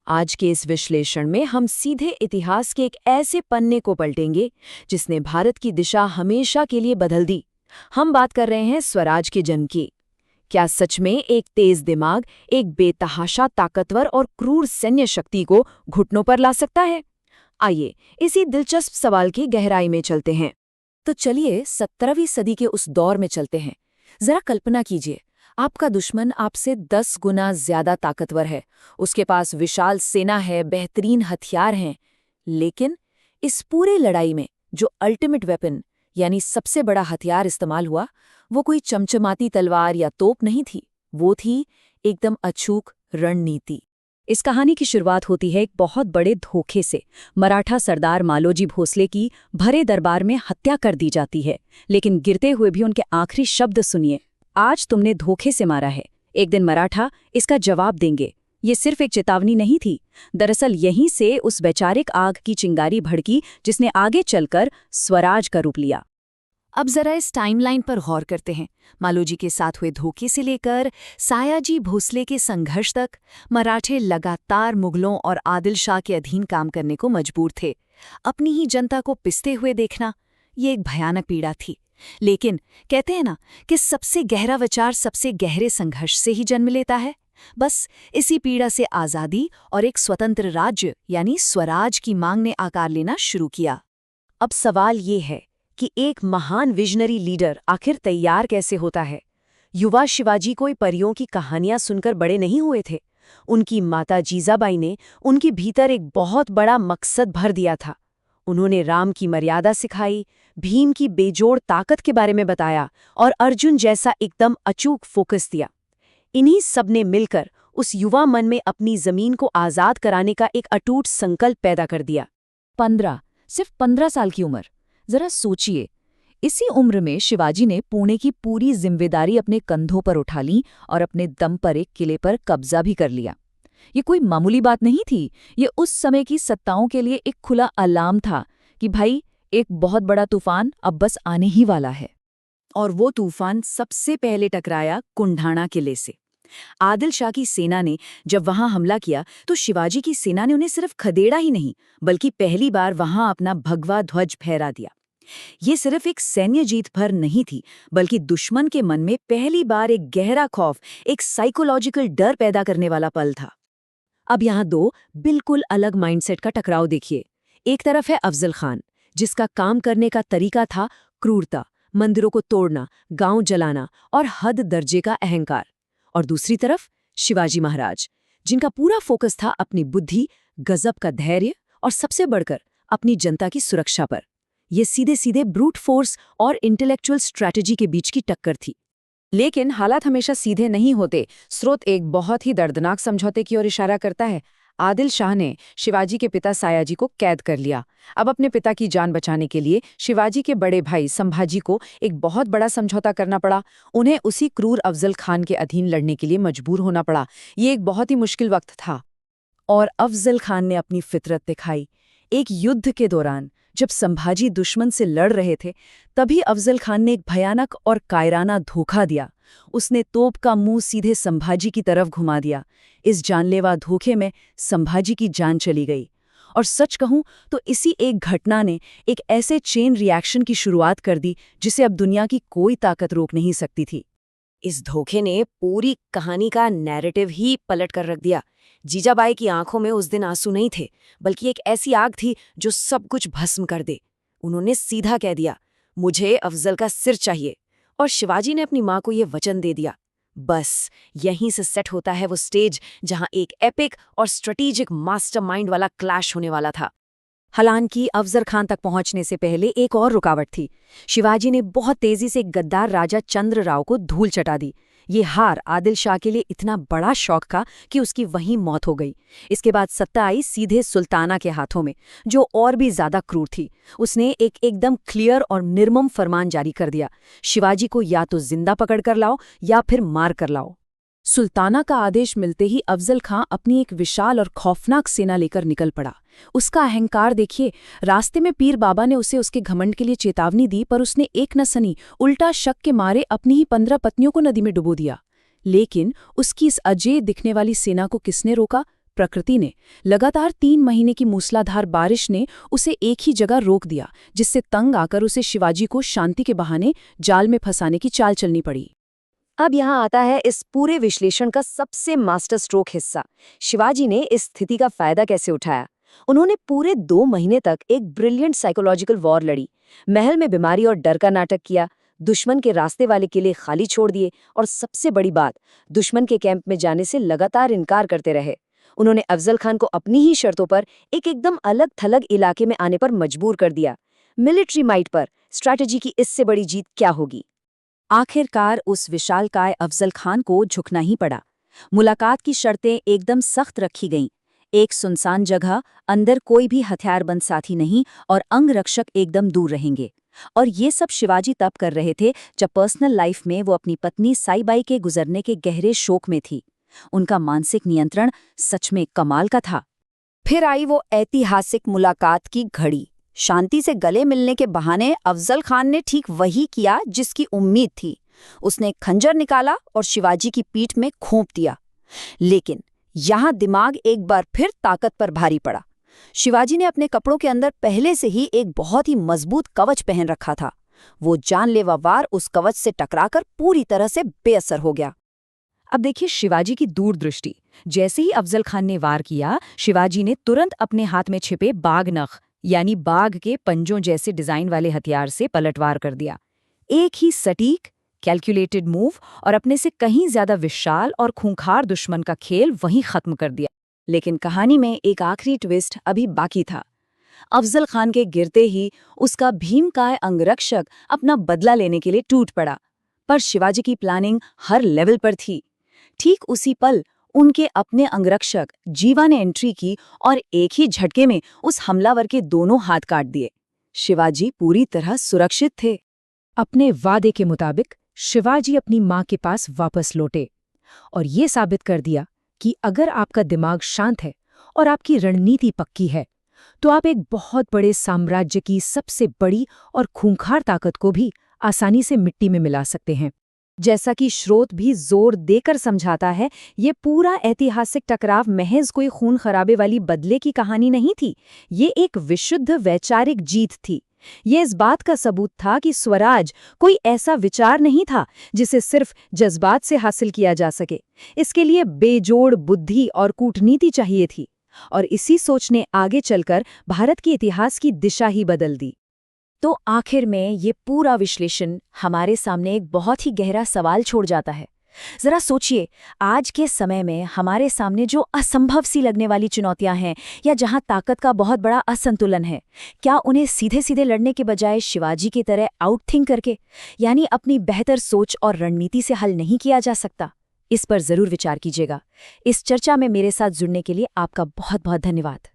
आज के इस विश्लेषण में हम सीधे इतिहास के एक ऐसे पन्ने को पलटेंगे जिसने भारत की दिशा हमेशा के लिए बदल दी। हम बात कर रहे हैं स्वराज के जन्म की। क्या सच में एक तेज दिमाग एक बेतहाशा ताकतवर और क्रूर सैन्य शक्ति को घुटनों पर ला सकता है? आइए इसी दिलचस्प सवाल की गहराई में चलते हैं। तो चलिए 17वीं सदी के उस दौर में चलते हैं। जरा कल्पना कीजिए, आपका दुश्मन आपसे 10 गुना ज्यादा ताकतवर है, उसके पास विशाल सेना है, बेहतरीन हथियार हैं। लेकिन इस पूरे लड़ाई में जो अल्टीमेट वेपन यानी सबसे बड़ा हथियार इस्तेमाल हुआ, वो कोई चमचमाती तलवार या तोप नहीं थी, वो थी एकदम अचूक रणनीति। इस कहानी की शुरुआत होती है एक बहुत बड़े धोखे से। मराठा सरदार मालोजी भोसले की भरे दरबार में हत्या कर दी जाती है, लेकिन गिरते हुए भी उनके आखिरी शब्द सुनिए, आज तुमने धोखे से मारा है, एक दिन मराठा इसका जवाब देंगे। ये सिर्फ एक चेतावनी नहीं थी, दरअसल यहीं से उस वैचारिक आग की चिंगारी भड़की जिसने आगे चलकर स्वराज का रूप लिया। अब जरा इस टाइमलाइन पर गौर करते हैं। मालोजी के साथ हुए धोखे से लेकर सायाजी भोसले के संघर्ष तक मराठे लगातार मुगलों और आदिल शाह के अधीन काम करने को मजबूर थे। अपनी ही जनता को पिसते हुए देखना, ये एक भयानक पीड़ा थी। लेकिन कहते हैं ना कि सबसे गहरा विचार सबसे गहरे संघर्ष से ही जन्म लेता है। बस इसी पीड़ा से आज़ादी और एक स्वतंत्र राज्य यानी स्वराज की मांग ने आकार लेना शुरू किया। अब सवाल ये है कि एक महान विजनरी लीडर आखिर तैयार कैसे होता है? युवा शिवाजी कोई परियों की कहानियां सुनकर बड़े नहीं हुए थे। उनकी माता जीजाबाई ने उनके भीतर एक बहुत बड़ा मकसद भर दिया था। उन्होंने राम की मर्यादा सिखाई, भीम की बेजोड़ ताकत के बारे में बताया और अर्जुन जैसा एकदम अचूक फोकस दिया। इन्हीं सब ने मिलकर उस युवा मन में अपनी जमीन को आज़ाद कराने का एक अटूट संकल्प पैदा कर दिया। 15, सिर्फ 15 साल की उम्र। जरा सोचिए, इसी उम्र में शिवाजी ने पुणे की पूरी जिम्मेदारी अपने कंधों पर उठा ली और अपने दम पर एक किले पर कब्जा भी कर लिया। ये कोई मामूली बात नहीं थी, ये उस समय की सत्ताओं के लिए एक खुला अलार्म था कि भाई एक बहुत बड़ा तूफान अब बस आने ही वाला है। और वो तूफान सबसे पहले टकराया कुंढाणा किले से। आदिल शाह की सेना ने जब वहां हमला किया तो शिवाजी की सेना ने उन्हें सिर्फ खदेड़ा ही नहीं, बल्कि पहली बार वहां अपना भगवा ध्वज फहरा दिया। ये सिर्फ एक सैन्य जीत भर नहीं थी, बल्कि दुश्मन के मन में पहली बार एक गहरा खौफ, एक साइकोलॉजिकल डर पैदा करने वाला पल था। अब यहाँ दो बिल्कुल अलग माइंडसेट का टकराव देखिए। एक तरफ है अफजल खान, जिसका काम करने का तरीका था क्रूरता, मंदिरों को तोड़ना, गांव जलाना और हद दर्जे का अहंकार। और दूसरी तरफ शिवाजी महाराज, जिनका पूरा फोकस था अपनी बुद्धि, गजब का धैर्य और सबसे बढ़कर अपनी जनता की सुरक्षा पर। ये सीधे सीधे ब्रूट फोर्स और इंटेलेक्चुअल स्ट्रैटेजी के बीच की टक्कर थी। लेकिन हालात हमेशा सीधे नहीं होते। स्रोत एक बहुत ही दर्दनाक समझौते की ओर इशारा करता है। आदिल शाह ने शिवाजी के पिता सायाजी को कैद कर लिया। अब अपने पिता की जान बचाने के लिए शिवाजी के बड़े भाई संभाजी को एक बहुत बड़ा समझौता करना पड़ा। उन्हें उसी क्रूर अफजल खान के अधीन लड़ने के लिए मजबूर होना पड़ा। ये एक बहुत ही मुश्किल वक्त था और अफजल खान ने अपनी फितरत दिखाई। एक युद्ध के दौरान जब संभाजी दुश्मन से लड़ रहे थे, तभी अफजल खान ने एक भयानक और कायराना धोखा दिया। उसने तोप का मुंह सीधे संभाजी की तरफ घुमा दिया। इस जानलेवा धोखे में संभाजी की जान चली गई। और सच कहूं तो इसी एक घटना ने एक ऐसे चेन रिएक्शन की शुरुआत कर दी जिसे अब दुनिया की कोई ताकत रोक नहीं सकती थी। इस धोखे ने पूरी कहानी का नैरेटिव ही पलट कर रख दिया। जीजाबाई की आंखों में उस दिन आंसू नहीं थे, बल्कि एक ऐसी आग थी जो सब कुछ भस्म कर दे। उन्होंने सीधा कह दिया, मुझे अफजल का सिर चाहिए। और शिवाजी ने अपनी मां को यह वचन दे दिया। बस यहीं से सेट होता है वो स्टेज जहां एक एपिक और स्ट्रेटेजिक मास्टरमाइंड वाला क्लैश होने वाला था। हालांकि अफजल खान तक पहुंचने से पहले एक और रुकावट थी। शिवाजी ने बहुत तेजी से गद्दार राजा चंद्रराव को धूल चटा दी। ये हार आदिल शाह के लिए इतना बड़ा शौक था कि उसकी वहीं मौत हो गई। इसके बाद सत्ता आई सीधे सुल्ताना के हाथों में, जो और भी ज्यादा क्रूर थी। उसने एक एकदम क्लियर और निर्मम फरमान जारी कर दिया, शिवाजी को या तो जिंदा पकड़ कर लाओ या फिर मार कर लाओ। सुल्ताना का आदेश मिलते ही अफजल खां अपनी एक विशाल और खौफनाक सेना लेकर निकल पड़ा। उसका अहंकार देखिए, रास्ते में पीर बाबा ने उसे उसके घमंड के लिए चेतावनी दी, पर उसने एक न सनी, उल्टा शक के मारे अपनी ही 15 पत्नियों को नदी में डुबो दिया। लेकिन उसकी इस अजेय दिखने वाली सेना को किसने रोका? प्रकृति ने, लगातार 3 महीने की मूसलाधार बारिश ने उसे एक ही जगह रोक दिया, जिससे तंग आकर उसे शिवाजी को शांति के बहाने जाल में फंसाने की चाल चलनी पड़ी। अब यहाँ आता है इस पूरे विश्लेषण का सबसे मास्टर स्ट्रोक हिस्सा। शिवाजी ने इस स्थिति का फायदा कैसे उठाया? उन्होंने पूरे 2 महीने तक एक ब्रिलियंट साइकोलॉजिकल वॉर लड़ी, महल में बीमारी और डर का नाटक किया, दुश्मन के रास्ते वाले किले खाली छोड़ दिए और सबसे बड़ी बात, दुश्मन के कैंप में जाने से लगातार इनकार करते रहे। उन्होंने अफजल खान को अपनी ही शर्तों पर एक एकदम अलग थलग इलाके में आने पर मजबूर कर दिया। मिलिट्री माइट पर स्ट्रैटेजी की इससे बड़ी जीत क्या होगी? आखिरकार उस विशालकाय अफजल खान को झुकना ही पड़ा। मुलाकात की शर्तें एकदम सख्त रखी गईं। एक सुनसान जगह, अंदर कोई भी हथियारबंद साथी नहीं और अंगरक्षक एकदम दूर रहेंगे। और ये सब शिवाजी तब कर रहे थे जब पर्सनल लाइफ में वो अपनी पत्नी साईबाई के गुजरने के गहरे शोक में थी। उनका मानसिक नियंत्रण सच में कमाल का था। फिर आई वो ऐतिहासिक मुलाकात की घड़ी। शांति से गले मिलने के बहाने अफजल खान ने ठीक वही किया जिसकी उम्मीद थी। उसने खंजर निकाला और शिवाजी की पीठ में घोंप दिया। लेकिन यहाँ दिमाग एक बार फिर ताकत पर भारी पड़ा। शिवाजी ने अपने कपड़ों के अंदर पहले से ही एक बहुत ही मजबूत कवच पहन रखा था। वो जानलेवा वार उस कवच से टकराकर पूरी तरह से बेअसर हो गया। अब देखिए शिवाजी की दूरदृष्टि। जैसे ही अफजल खान ने वार किया, शिवाजी ने तुरंत अपने हाथ में छिपे बाघनख यानी बाघ के पंजों जैसे डिजाइन वाले हथियार से पलटवार कर दिया। एक ही सटीक, कैलकुलेटेड मूव और अपने से कहीं ज्यादा विशाल और खूंखार दुश्मन का खेल वहीं खत्म कर दिया। लेकिन कहानी में एक आखिरी ट्विस्ट अभी बाकी था। अफजल खान के गिरते ही उसका भीमकाय अंगरक्षक अपना बदला लेने के लिए टूट पड़ा। पर शिवाजी की प्लानिंग हर लेवल पर थी। ठीक उसी पल उनके अपने अंगरक्षक जीवा ने एंट्री की और एक ही झटके में उस हमलावर के दोनों हाथ काट दिए। शिवाजी पूरी तरह सुरक्षित थे। अपने वादे के मुताबिक शिवाजी अपनी मां के पास वापस लौटे और ये साबित कर दिया कि अगर आपका दिमाग शांत है और आपकी रणनीति पक्की है, तो आप एक बहुत बड़े साम्राज्य की सबसे बड़ी और खूंखार ताकत को भी आसानी से मिट्टी में मिला सकते हैं। जैसा कि स्रोत भी जोर देकर समझाता है, ये पूरा ऐतिहासिक टकराव महज कोई खून खराबे वाली बदले की कहानी नहीं थी। ये एक विशुद्ध वैचारिक जीत थी। ये इस बात का सबूत था कि स्वराज कोई ऐसा विचार नहीं था जिसे सिर्फ जज्बात से हासिल किया जा सके। इसके लिए बेजोड़ बुद्धि और कूटनीति चाहिए थी। और इसी सोच ने आगे चलकर भारत के इतिहास की दिशा ही बदल दी। तो आखिर में ये पूरा विश्लेषण हमारे सामने एक बहुत ही गहरा सवाल छोड़ जाता है। जरा सोचिए, आज के समय में हमारे सामने जो असंभव सी लगने वाली चुनौतियां हैं या जहां ताकत का बहुत बड़ा असंतुलन है, क्या उन्हें सीधे सीधे लड़ने के बजाय शिवाजी की तरह आउटथिंक करके, यानी अपनी बेहतर सोच और रणनीति से हल नहीं किया जा सकता? इस पर जरूर विचार कीजिएगा। इस चर्चा में मेरे साथ जुड़ने के लिए आपका बहुत बहुत धन्यवाद।